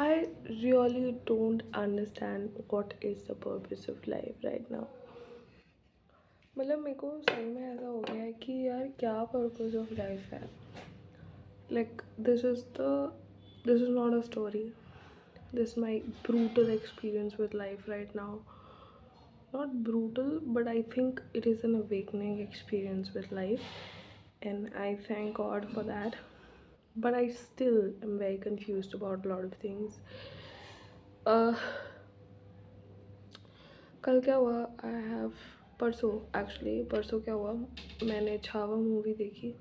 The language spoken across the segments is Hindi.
I really don't understand what is the purpose of life right now. मतलब मेरे को सही में ऐसा हो गया है कि यार क्या पर्पस ऑफ लाइफ है. Like this is not a story. This is my brutal experience with life right now. Not brutal, but I think it is an awakening experience with life, and I thank God for that. But I still am very confused about a lot of things. uh कल क्या हुआ, आई हैव परसों, एक्चुअली परसों क्या हुआ, मैंने छावा मूवी देखी.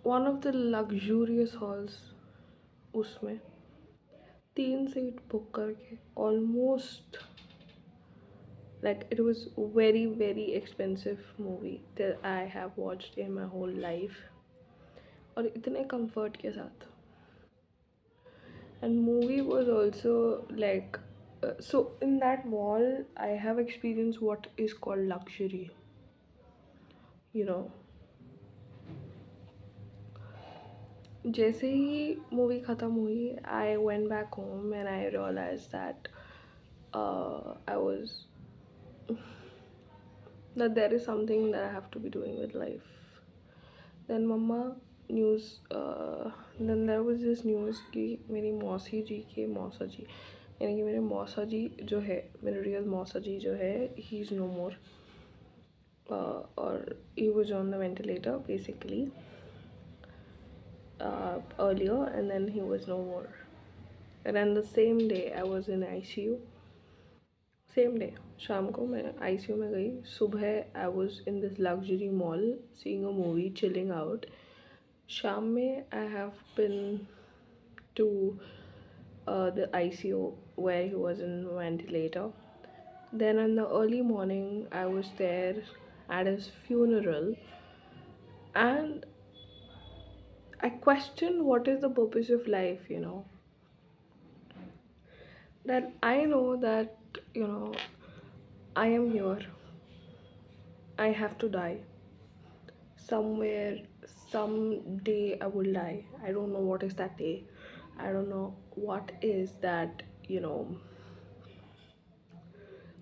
One of the luxurious halls, उसमें 3 सीट बुक करके almost, like it was very very expensive movie that I have watched in my whole life, और इतने कंफर्ट के साथ. And movie was also like, so in that mall I have experienced what is called luxury, you know. जैसे ही मूवी ख़त्म हुई, I went back home and I realize that I was that there is something that I have to be doing with life. Then mama news, then there was this news कि मेरी मौसी जी के मौसा जी, यानी कि मेरे मौसा जी जो है, मेरे रियल मौसा जी जो है, ही इज़ नो मोर, और he was on the ventilator basically earlier, and then he was no more. And then the same day I was in ICU. Same day शाम को मैं आईसीयू में गई. सुबह I was in this luxury mall seeing a movie, chilling out. शाम में I have been to the ICU where he was in ventilator. Then in the early morning I was there at his funeral, and I questioned what is the purpose of life, you know. That I know that, you know, I am here, I have to die somewhere. Someday I will die. I don't know what is that day. I don't know what is that, you know,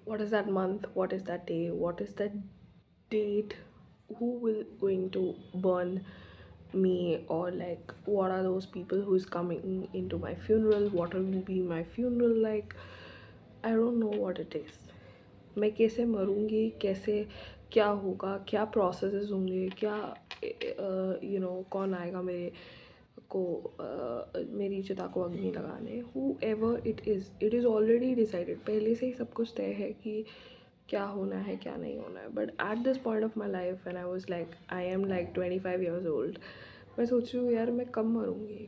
what is that month, what is that day, what is that date, who will going to burn me, or like what are those people who is coming into my funeral, what will be my funeral like. I don't know what it is. मैं कैसे मरूँगी, कैसे क्या होगा, क्या प्रोसेसेस होंगे, क्या यू नो, कौन आएगा मेरे को मेरी चिता को अग्नि लगाने. Who ever it is already decided. पहले से ही सब कुछ तय है कि क्या होना है, क्या नहीं होना है. But at this point of my life when I was like, I am like 25 years old, मैं सोच रही हूँ यार मैं कब मरूँगी,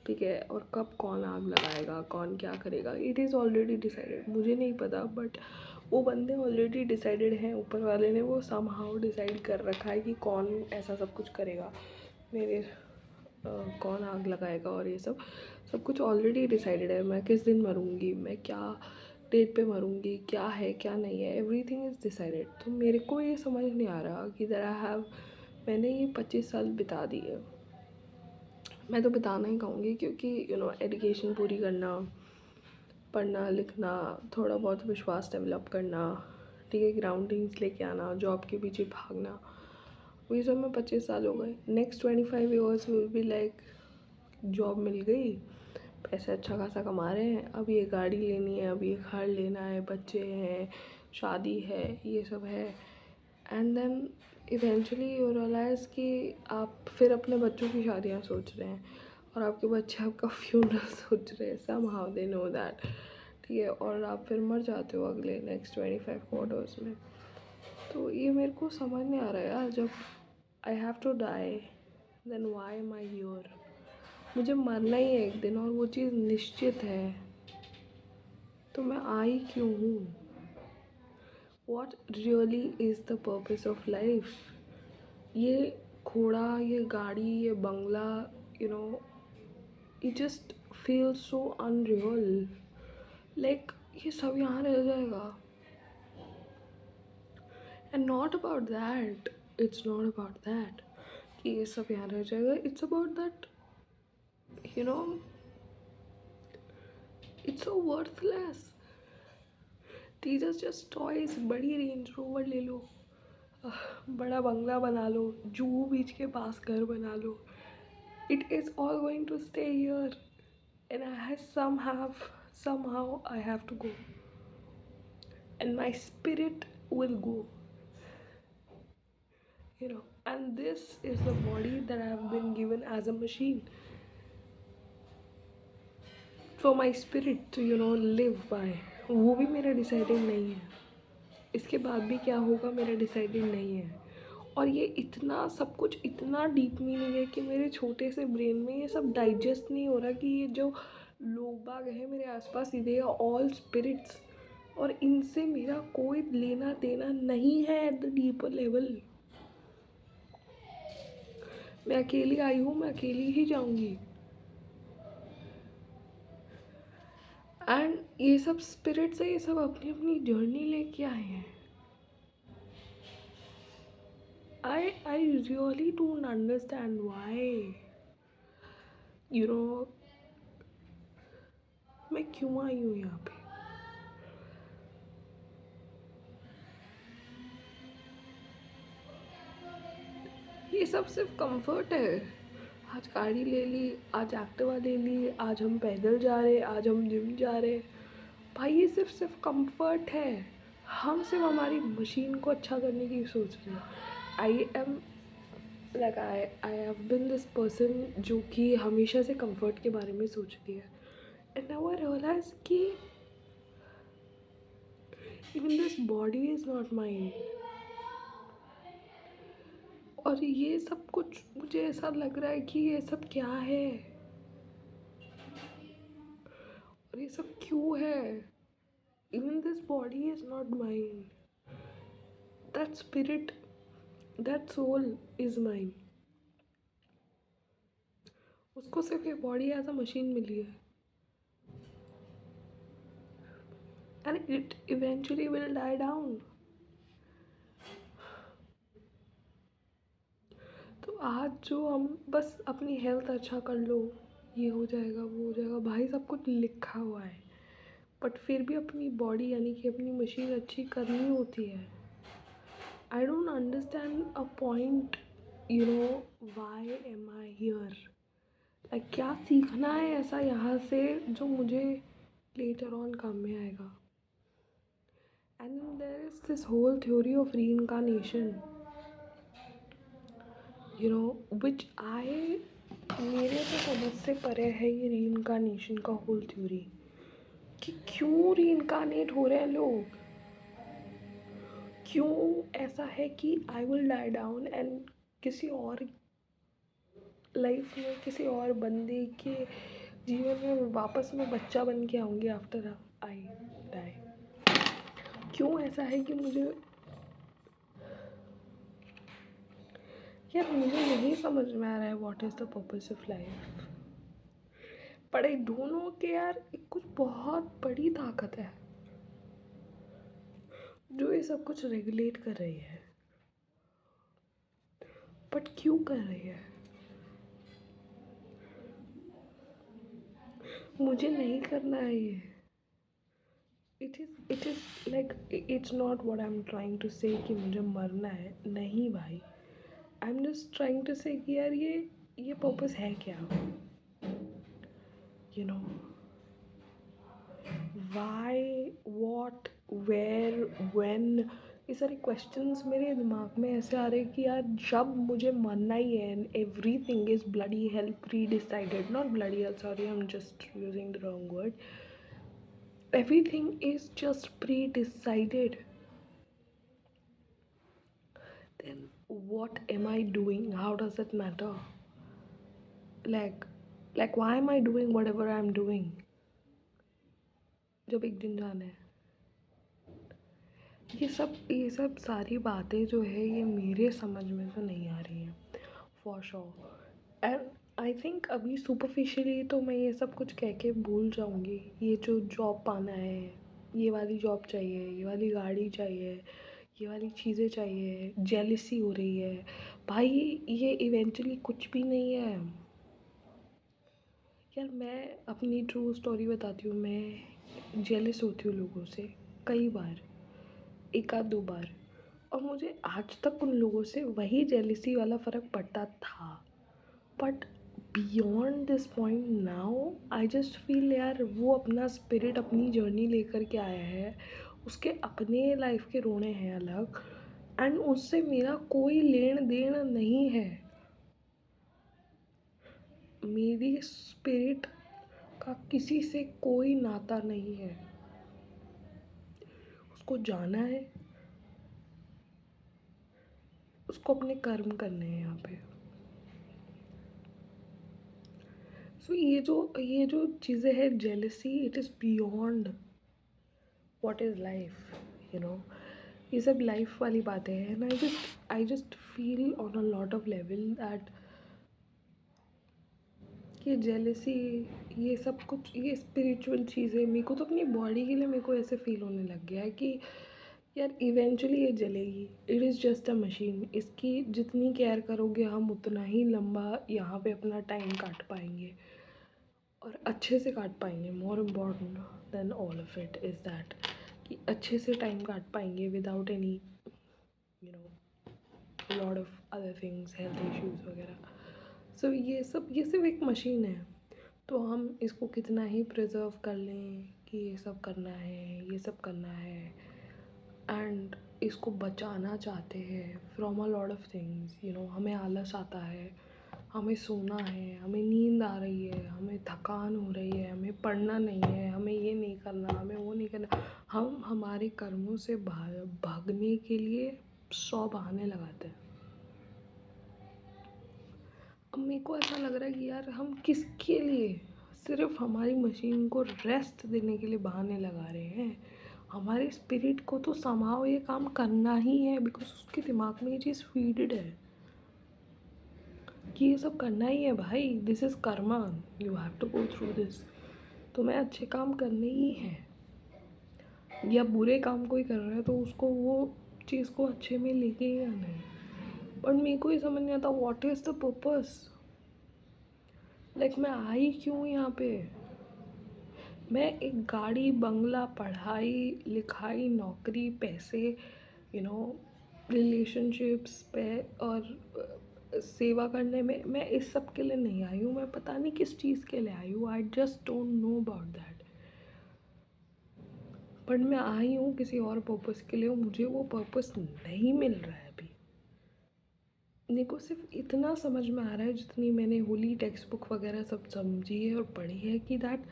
ठीक है, और कब कौन आग लगाएगा, कौन क्या करेगा. It is already decided. मुझे नहीं पता, बट वो बंदे ऑलरेडी डिसाइडेड हैं. ऊपर वाले ने वो समहाउ डिसाइड कर रखा है कि कौन ऐसा सब कुछ करेगा, मेरे कौन आग लगाएगा, और ये सब सब कुछ ऑलरेडी डिसाइडेड है. मैं किस दिन मरूँगी, मैं क्या डेट पे मरूँगी, क्या है क्या नहीं है, एवरीथिंग इज़ डिसाइडेड. तो मेरे को ये समझ नहीं आ रहा कि दैट आई हैव, मैंने ये 25 साल बिता दिए. मैं तो बिताना ही कहूँगी, क्योंकि यू नो, एजुकेशन पूरी करना, पढ़ना लिखना, थोड़ा बहुत विश्वास डेवलप करना, ठीक है, ग्राउंडिंग्स लेके आना, जॉब के पीछे भागना, वही सब में 25 साल हो गए. Next 25 years will be like, job मिल गई, पैसे अच्छा खासा कमा रहे हैं, अब ये गाड़ी लेनी है, अब ये घर लेना है, बच्चे हैं, शादी है, ये सब है. And then eventually you realize कि आप फिर अपने बच्चों की शादियाँ सोच रहे हैं, और आपके बच्चे आपका फ्यूनरल सोच रहे हैं. Somehow they know that, ठीक है, और आप फिर मर जाते हो अगले नेक्स्ट 25 क्वार्टर्स में. तो ये मेरे को समझ नहीं आ रहा है यार. जब I have to die, then why am I here. मुझे मरना ही है एक दिन, और वो चीज़ निश्चित है, तो मैं आई क्यों हूँ. What really is the purpose of life. ये घोड़ा, ये गाड़ी, ये बंगला, you know, it just feel so unreal. Like ये सब यहाँ रह जाएगा. And not about that, it's not about that कि ये सब यहाँ रह जाएगा. It's about that, you know, it's so worthless. These are just toys. बड़ी रेंज रोवर ले लो, बड़ा बंगला बना लो, जुहू बीच के पास घर बना लो. It is all going to stay here and I have somehow I have to go, and my spirit will go, and this is the body that I have been given as a machine for my spirit to live by. वो भी मेरा डिसाइडिंग नहीं है. इसके बाद भी क्या होगा मेरा डिसाइडिंग नहीं है. और ये इतना सब कुछ इतना डीप मीनिंग है कि मेरे छोटे से ब्रेन में ये सब डाइजेस्ट नहीं हो रहा कि ये जो लोग बाग हैं मेरे आसपास, दे आर ऑल स्पिरिट्स, और इनसे मेरा कोई लेना देना नहीं है एट द डीपर लेवल. मैं अकेली आई हूँ, मैं अकेली ही जाऊँगी. एंड ये सब स्पिरिट्स है, ये सब अपनी अपनी जर्नी लेके आए हैं. I really don't understand why. मैं क्यों आई हूँ यहाँ पे. ये सब सिर्फ कंफर्ट है. आज गाड़ी ले ली, आज एक्टिवा ले ली, आज हम पैदल जा रहे, आज हम जिम जा रहे. भाई ये सिर्फ कंफर्ट है. हम सिर्फ हमारी मशीन को अच्छा करने की सोच रहे हैं. आई हैव बिन दिस पर्सन जो कि हमेशा से कंफर्ट के बारे में सोचती है. एंड नाउ आई रियलाइज कि even this body is not mine. और ये सब कुछ मुझे ऐसा लग रहा है कि ये सब क्या है और ये सब क्यों है. Even this body is not mine. That spirit, that soul is mine. उसको सिर्फ ये बॉडी एज अ मशीन मिली है. And it eventually will die down. तो आज जो हम बस अपनी हेल्थ अच्छा कर लो, ये हो जाएगा वो हो जाएगा, भाई सब कुछ लिखा हुआ है. बट फिर भी अपनी बॉडी यानी कि अपनी मशीन अच्छी करनी होती है. I don't understand a point, why am I here. Like क्या सीखना है ऐसा यहाँ से जो मुझे लेटर ऑन काम में आएगा. And there is this whole theory of reincarnation, which I, मेरे तो समझ से परे है ये री इनकारनेशन का होल थ्योरी. कि क्यों री इनकारनेट हो रहे हैं लोग. क्यों ऐसा है कि I will die down and किसी और लाइफ में किसी और बंदे के जीवन में वापस मैं बच्चा बन के आऊँगी आफ्टर आई डाई. क्यों ऐसा है कि मुझे, यार मुझे नहीं समझ में आ रहा है what is the purpose of life. पर आई डोंट नो कि यार एक कुछ बहुत बड़ी ताकत है जो ये सब कुछ रेगुलेट कर रही है. बट क्यों कर रही है. मुझे नहीं करना है ये. It is like it's not what I am trying to say कि मुझे मरना है. नहीं भाई, I am just trying to say कि यार ये पर्पस है क्या. वाई, वॉट, वेयर, व्हेन, ये सारे क्वेश्चंस मेरे दिमाग में ऐसे आ रहे कि यार जब मुझे मरना ही है and every thing is bloody hell pre decided, not bloody hell, sorry I am just using the wrong word. Everything is just pre-decided. Then what am I doing? How does it matter? Like, why am I doing whatever I'm doing? जब एक दिन जाना है. ये सब सारी बातें जो है ये मेरे समझ में तो नहीं आ रही हैं for sure. And I think अभी सुपरफिशियली तो मैं ये सब कुछ कह के भूल जाऊँगी. ये जो जॉब पाना है, ये वाली जॉब चाहिए, ये वाली गाड़ी चाहिए, ये वाली चीज़ें चाहिए, जेलसी हो रही है. भाई ये इवेंचुअली कुछ भी नहीं है. यार मैं अपनी ट्रू स्टोरी बताती हूँ। मैं जेलस होती हूँ लोगों से कई बार, एक आध दो बार, और मुझे आज तक उन लोगों से वही जेलसी वाला फ़र्क पड़ता था। But beyond this point now I just feel यार वो अपना स्पिरिट अपनी जर्नी लेकर के आया है, उसके अपने लाइफ के रोने हैं अलग, एंड उससे मेरा कोई लेन देन नहीं है। मेरी स्पिरिट का किसी से कोई नाता नहीं है। उसको जाना है, उसको अपने कर्म करने हैं यहाँ पे। सो ये जो चीज़ें हैं jealousy, it is beyond what is life, you know. ये सब लाइफ वाली बातें हैं, and I just feel on a lot of level that ये जेलसी, ये सब कुछ, ये स्पिरिचुअल चीज़ें मेरे को तो अपनी बॉडी के लिए मेरे को ऐसे फील होने लग गया है कि यार इवेंचुअली ये जलेगी। It is just a machine. इसकी जितनी केयर करोगे हम उतना ही लंबा यहाँ पे अपना टाइम काट पाएंगे, और अच्छे से काट पाएंगे। More important than all of it is that कि अच्छे से टाइम काट पाएंगे without any you know lot of other things, health issues वगैरह। सो ये सिर्फ एक मशीन है। तो हम इसको कितना ही प्रिजर्व कर लें कि ये सब करना है, ये सब करना है, एंड इसको बचाना चाहते हैं from a lot of things, you know. हमें आलस आता है, हमें सोना है, हमें नींद आ रही है, हमें थकान हो रही है, हमें पढ़ना नहीं है, हमें ये नहीं करना, हमें वो नहीं करना। हम हमारे कर्मों से भागने के लिए 100 बहाने लगाते हैं। अब मेरे को ऐसा लग रहा है कि यार हम किसके लिए सिर्फ हमारी मशीन को रेस्ट देने के लिए बहाने लगा रहे हैं। हमारे स्पिरिट को तो समाओ ये काम करना ही है, बिकॉज उसके दिमाग में ये चीज़ फीडेड है कि ये सब करना ही है भाई। This is karma, you have to go through this. तुम्हें अच्छे काम करने ही हैं, या बुरे काम कोई कर रहा है तो उसको वो चीज़ को अच्छे में लेके ही आना है। बट मेरे को ये समझ नहीं आता what is the purpose. Like मैं आई क्यों यहाँ पे। मैं एक गाड़ी, बंगला, पढ़ाई लिखाई, नौकरी, पैसे, यू नो, रिलेशनशिप्स पे और सेवा करने में, मैं इस सब के लिए नहीं आई हूँ। मैं पता नहीं किस चीज़ के लिए आई हूँ। I just don't know about that. But मैं आई हूँ किसी और पर्पस के लिए, मुझे वो पर्पस नहीं मिल रहा है अभी। मेरे को सिर्फ इतना समझ में आ रहा है, जितनी मैंने होली टेक्स्ट बुक वगैरह सब समझी है और पढ़ी है, कि that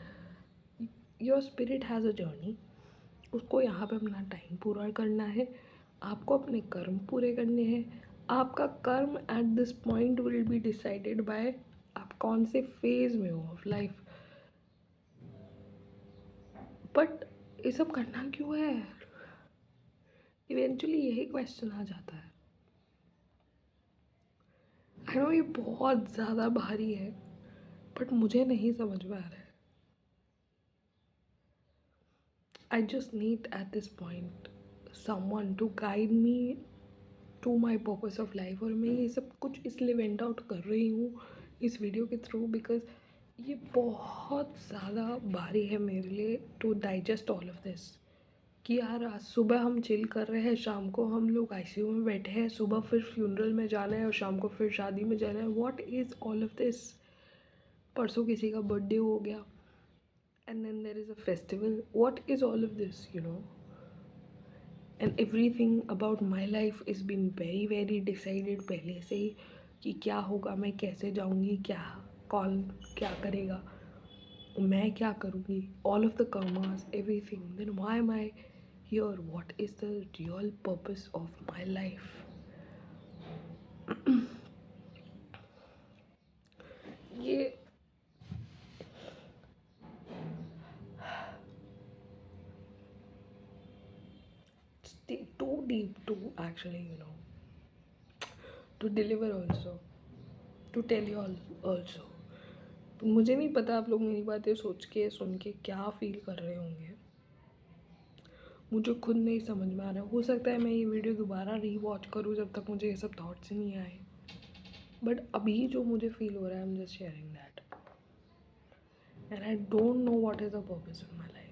your spirit has a journey. उसको यहाँ पे अपना टाइम पूरा करना है, आपको अपने कर्म पूरे करने हैं। आपका कर्म eight this point will be decided by आप कौन से फेज में हो ऑफ लाइफ। बट ये सब करना क्यों है, इवेंचुअली यही क्वेश्चन आ जाता है। आई नो ये बहुत ज़्यादा भारी है, बट मुझे नहीं समझ में आ रहा है। I just need at this point someone to guide me to my purpose of life. और मैं ये सब कुछ इसलिए वेंट आउट कर रही हूँ इस वीडियो के थ्रू, बिकॉज ये बहुत ज़्यादा भारी है मेरे लिए to digest all of this. कि यार आज सुबह हम चिल कर रहे हैं, शाम को हम लोग आईसीयू में बैठे हैं, सुबह फिर फ्यूनरल में जाना है और शाम को फिर शादी में जाना है। What is all of this. परसों किसी का बर्थडे हो गया, and then there is a festival. What is all of this, you know. And everything about my life is been very very decided पहले से ही, कि क्या होगा, मैं कैसे जाऊँगी, क्या कौन क्या करेगा, मैं क्या करूँगी, all of the karmas, everything. Then why am I here, what is the real purpose of my life. ये too deep to actually, you know, to deliver also, to tell you all also. मुझे नहीं पता आप लोग मेरी बातें सोच के सुन के क्या फील कर रहे होंगे, मुझे खुद नहीं समझ में आ रहा है। हो सकता है मैं ये वीडियो दोबारा री वॉच करूँ जब तक मुझे ये सब थॉट्स नहीं आए, बट अभी जो मुझे फील हो रहा है, आई am just sharing that. and I don't know what is the purpose of my life.